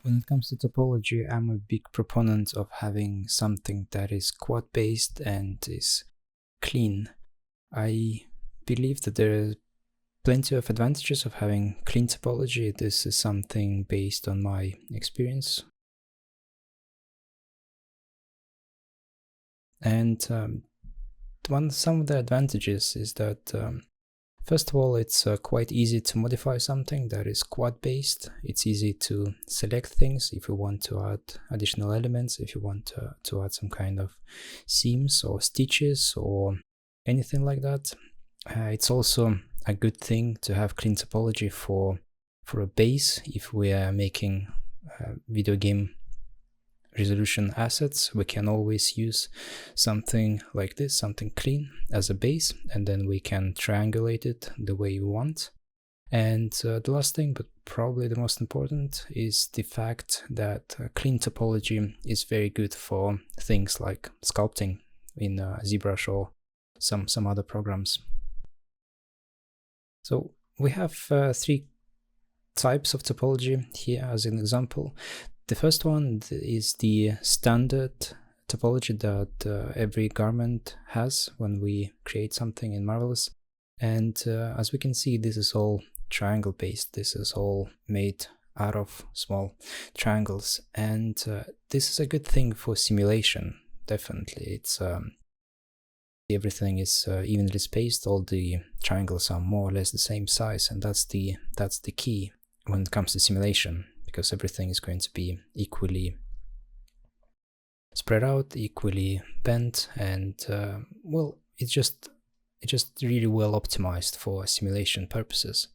When it comes to topology, I'm a big proponent of having something that is quad-based and is clean. I believe that there are plenty of advantages of having clean topology. This is something based on my experience. And some of the advantages is that first of all, it's quite easy to modify something that is quad-based. It's easy to select things if you want to add additional elements, if you want to add some kind of seams or stitches or anything like that. It's also a good thing to have clean topology for a base. If we are making video game resolution assets, we can always use something like this, something clean as a base, and then we can triangulate it the way we want. And the last thing, but probably the most important, is the fact that clean topology is very good for things like sculpting in ZBrush or some other programs. So we have three types of topology here as an example. The first one is the standard topology that every garment has when we create something in Marvelous. And as we can see, this is all triangle based. This is all made out of small triangles. And this is a good thing for simulation, definitely. It's everything is evenly spaced. All the triangles are more or less the same size, and that's the key when it comes to simulation, because everything is going to be equally spread out, equally bent, and well, it's just really well optimized for simulation purposes.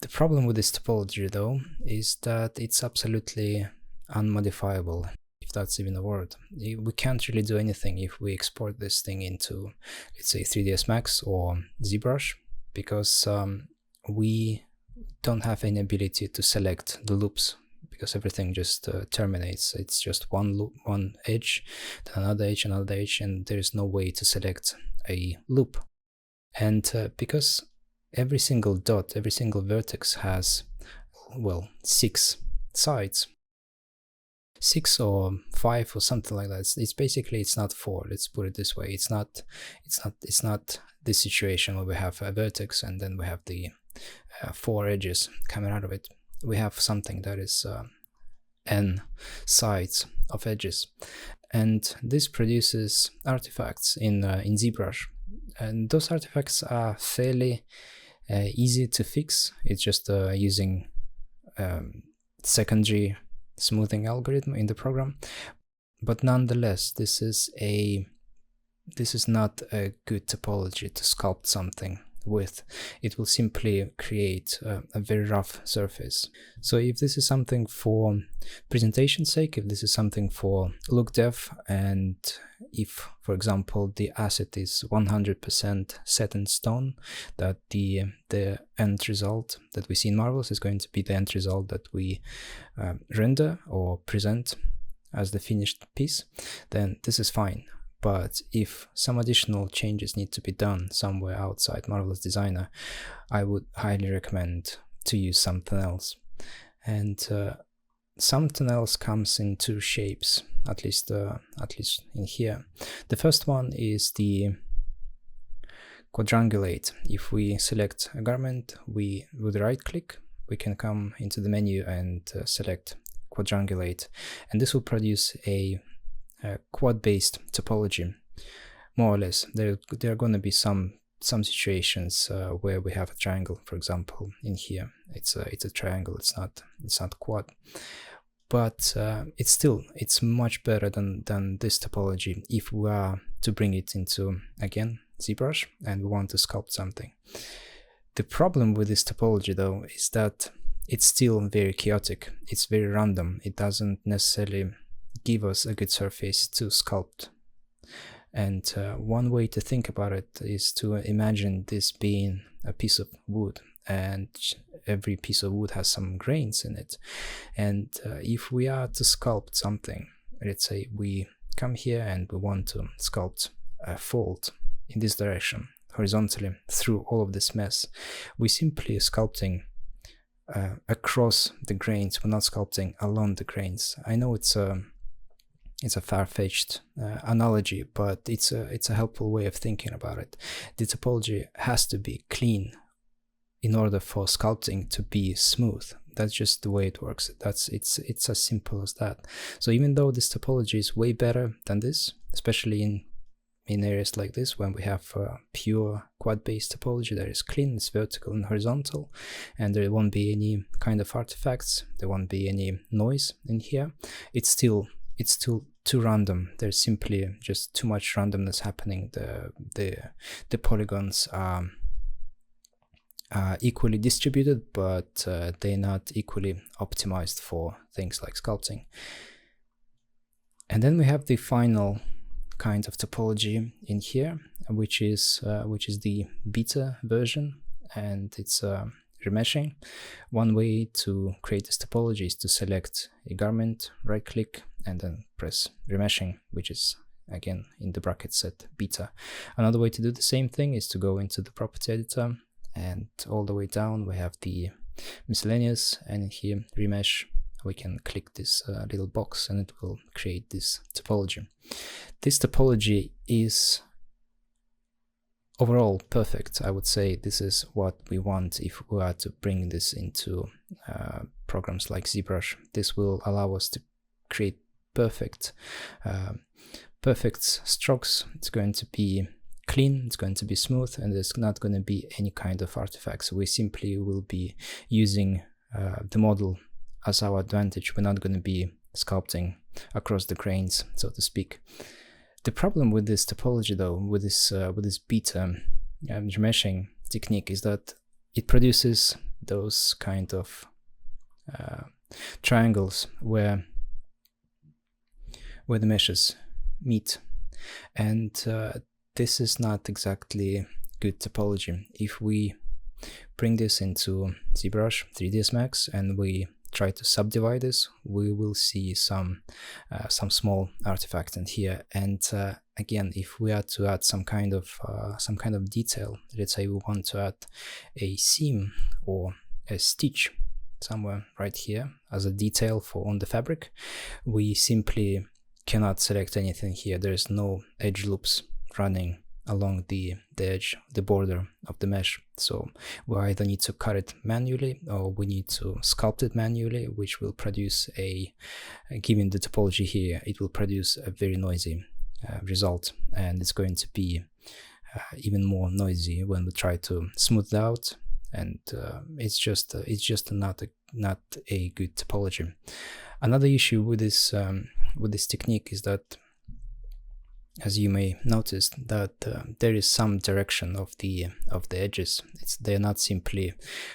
The problem with this topology, though, is that it's absolutely unmodifiable, if that's even a word. We can't really do anything if we export this thing into, let's say, 3ds Max or ZBrush, because we don't have any ability to select the loops, because everything just terminates. It's just one loop, one edge, then another edge, and there's no way to select a loop. And because every single dot, every single vertex has, well, 6 sides, 6 or 5 or something like that. It's basically, it's not 4. Let's put it this way. It's not this situation where we have a vertex and then we have the 4 edges coming out of it. We have something that is n sides of edges, and this produces artifacts in ZBrush, and those artifacts are fairly easy to fix. It's just using secondary smoothing algorithm in the program, but nonetheless, this is not a good topology to sculpt something with. It will simply create a very rough surface. So if this is something for presentation's sake, if this is something for look dev, and if, for example, the asset is 100% set in stone, that the end result that we see in Marvelous is going to be the end result that we render or present as the finished piece, then this is fine. But if some additional changes need to be done somewhere outside Marvelous Designer, I would highly recommend to use something else. And something else comes in 2 shapes, at least in here. The first one is the quadrangulate. If we select a garment, with right click, we can come into the menu and select quadrangulate, and this will produce a quad-based topology, more or less. There are going to be some situations where we have a triangle, for example. In here, it's a triangle. It's not quad, but it's much better than this topology if we are to bring it into, again, ZBrush, and we want to sculpt something. The problem with this topology, though, is that it's still very chaotic. It's very random. It doesn't necessarily give us a good surface to sculpt. And one way to think about it is to imagine this being a piece of wood, and every piece of wood has some grains in it. And if we are to sculpt something, let's say we come here and we want to sculpt a fold in this direction horizontally through all of this mess, we simply sculpting across the grains. We're not sculpting along the grains. I know it's a far-fetched analogy, but it's a helpful way of thinking about it. The topology has to be clean in order for sculpting to be smooth. That's just the way it works. It's as simple as that. So even though this topology is way better than this, especially in areas like this, when we have pure quad-based topology that is clean, it's vertical and horizontal, and there won't be any kind of artifacts, there won't be any noise in here, it's still too random. There's simply just too much randomness happening. The polygons are equally distributed, but they're not equally optimized for things like sculpting. And then we have the final kind of topology in here, which is the beta version, and it's remeshing. One way to create this topology is to select a garment, right click, and then press remeshing, which is again in the bracket set beta. Another way to do the same thing is to go into the property editor, and all the way down we have the miscellaneous, and in here remesh, we can click this little box and it will create this topology. This topology is overall perfect. I would say this is what we want if we are to bring this into programs like ZBrush. This will allow us to create perfect strokes. It's going to be clean, it's going to be smooth, and there's not going to be any kind of artifacts. We simply will be using the model as our advantage. We're not going to be sculpting across the grains, so to speak. The problem with this topology, though, with this beta remeshing technique, is that it produces those kind of triangles where the meshes meet, and this is not exactly good topology. If we bring this into ZBrush 3ds Max and we try to subdivide this, we will see some small artifact in here. And again, if we are to add some kind of detail, let's say we want to add a seam or a stitch somewhere right here as a detail on the fabric, we simply cannot select anything here. There is no edge loops running along the edge, the border of the mesh. So we either need to cut it manually or we need to sculpt it manually, which will produce given the topology here, it will produce a very noisy result, and it's going to be even more noisy when we try to smooth it out, and it's just not a good topology. Another issue with this technique is that, as you may notice, that there is some direction of the edges. They're not simply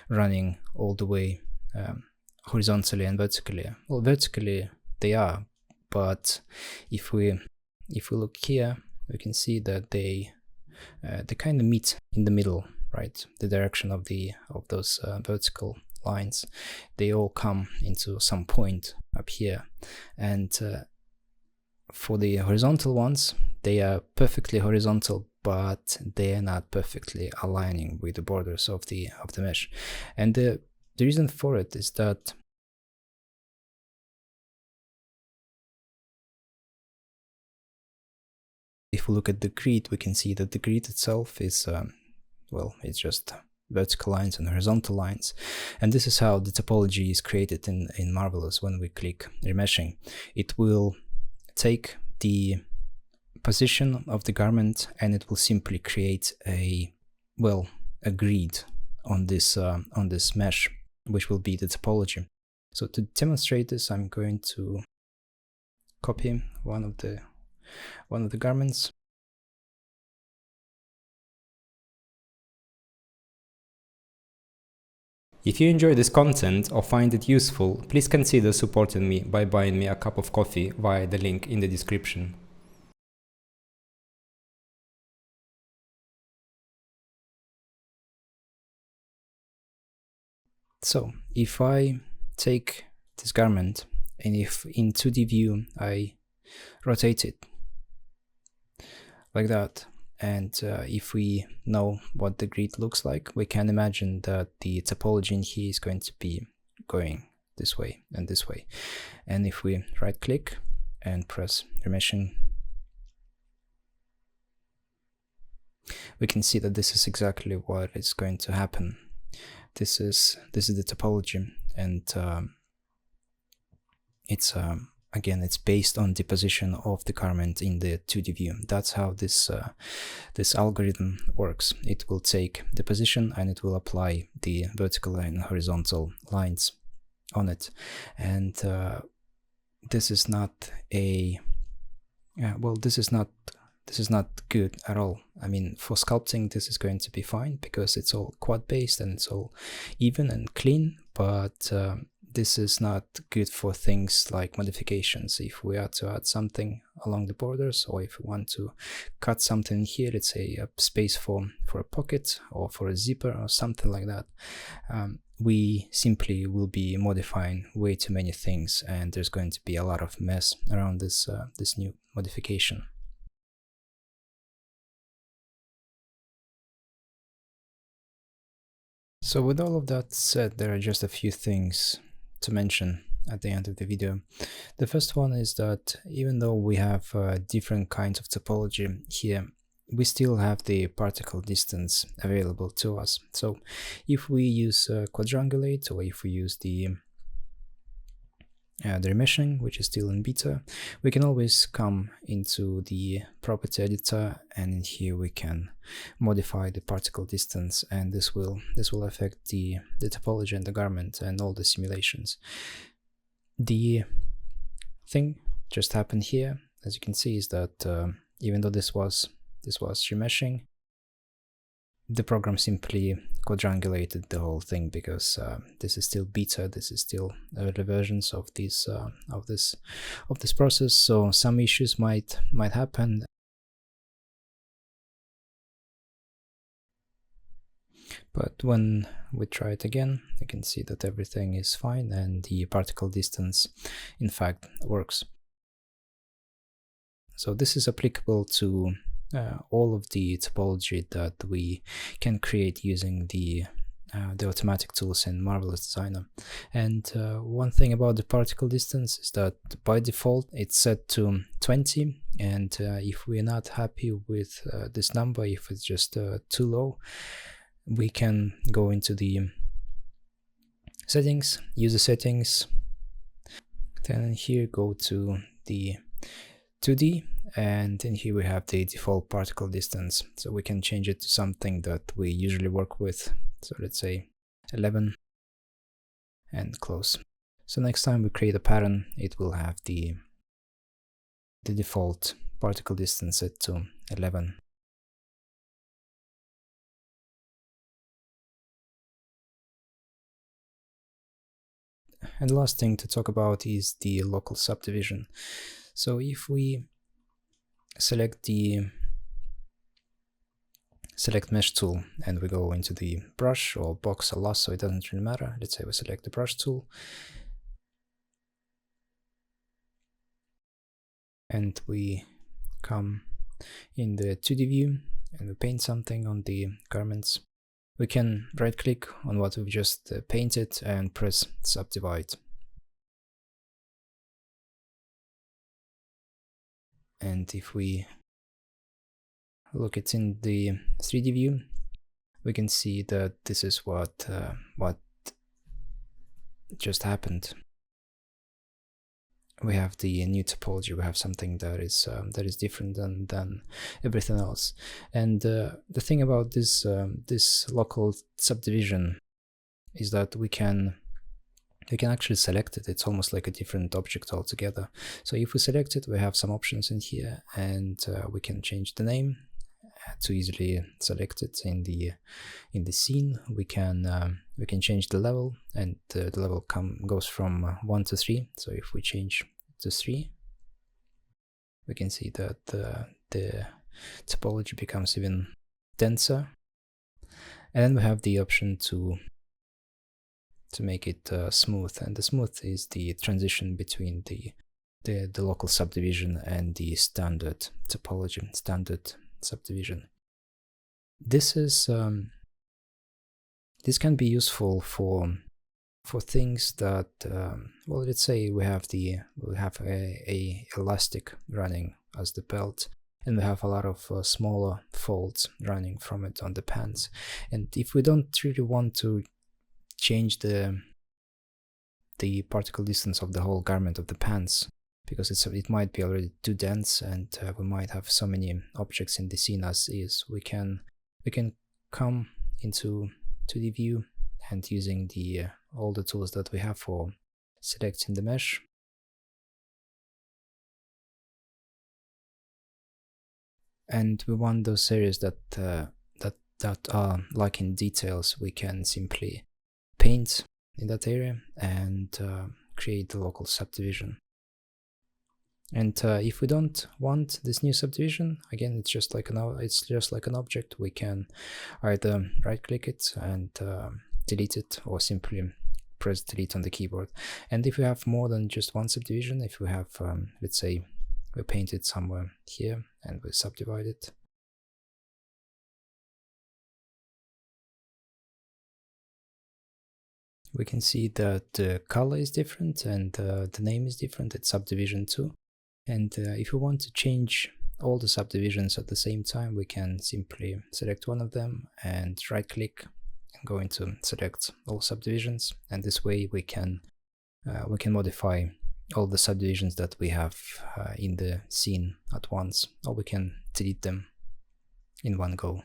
running all the way horizontally and vertically. Well, vertically they are, but if we look here, we can see that they kind of meet in the middle, right? The direction of those vertical lines, they all come into some point up here, and for the horizontal ones, they are perfectly horizontal, but they are not perfectly aligning with the borders of the mesh. And the reason for it is that if we look at the grid, we can see that the grid itself is well, it's just vertical lines and horizontal lines, and this is how the topology is created in Marvelous. When we click remeshing, it will take the position of the garment and it will simply create a grid on this mesh, which will be the topology. So to demonstrate this, I'm going to copy one of the garments. If you enjoy this content or find it useful, please consider supporting me by buying me a cup of coffee via the link in the description. So if I take this garment and if in 2D view I rotate it like that, And if we know what the grid looks like, we can imagine that the topology in here is going to be going this way and this way. And if we right click and press remeshing, we can see that this is exactly what is going to happen. This is the topology, and it's again, it's based on the position of the garment in the 2D view. That's how this algorithm works. It will take the position and it will apply the vertical and horizontal lines on it. And this is not a well, this is not good at all. I mean, for sculpting, this is going to be fine because it's all quad based and it's all even and clean, but this is not good for things like modifications. If we are to add something along the borders, or if we want to cut something here, let's say a space for a pocket or for a zipper or something like that, we simply will be modifying way too many things, and there's going to be a lot of mess around this this new modification. So with all of that said, there are just a few things to mention at the end of the video. The first one is that even though we have different kinds of topology here, we still have the particle distance available to us. So if we use quadrangulate, or if we use the remeshing, which is still in beta, we can always come into the property editor, and in here we can modify the particle distance, and this will affect the topology and the garment and all the simulations. The thing just happened here, as you can see, is that even though this was remeshing, the program simply quadrangulated the whole thing, because this is still beta, this is still early versions of this process, so some issues might happen. But when we try it again, you can see that everything is fine and the particle distance in fact works. So this is applicable to all of the topology that we can create using the automatic tools in Marvelous Designer. And one thing about the particle distance is that by default it's set to 20, and if we're not happy with this number, if it's just too low, we can go into the settings, user settings, then here go to the 2D, and in here we have the default particle distance, so we can change it to something that we usually work with. So let's say 11 and close. So next time we create a pattern, it will have the default particle distance set to 11. And the last thing to talk about is the local subdivision. So if we select mesh tool and we go into the brush or box or lasso, it doesn't really matter. Let's say we select the brush tool and we come in the 2D view and we paint something on the garments. We can right click on what we've just painted and press subdivide. And if we look at in the 3D view, we can see that this is what just happened. We have the new topology. We have something that is different than everything else. And the thing about this this local subdivision is that we can actually select it. It's almost like a different object altogether. So if we select it, we have some options in here, and we can change the name to easily select it in the scene. We can change the level, and the level goes from 1 to 3. So if we change to 3, we can see that the topology becomes even denser. And then we have the option to make it smooth, and the smooth is the transition between the local subdivision and the standard topology, standard subdivision. this is this can be useful for things that well, let's say we have a elastic running as the belt, and we have a lot of smaller folds running from it on the pants, and if we don't really want to change the particle distance of the whole garment of the pants, because it might be already too dense, and we might have so many objects in the scene as is, we can come into the view, and using the all the tools that we have for selecting the mesh, and we want those areas that are like in details, we can simply paint in that area and create the local subdivision. And if we don't want this new subdivision, again, it's just like an object. We can either right click it and delete it, or simply press delete on the keyboard. And if we have more than just one subdivision, if we have let's say we paint it somewhere here and we subdivide it, we can see that the color is different and the name is different. It's subdivision 2. And if we want to change all the subdivisions at the same time, we can simply select one of them and right click and go into select all subdivisions, and this way we can modify all the subdivisions that we have in the scene at once, or we can delete them in one go.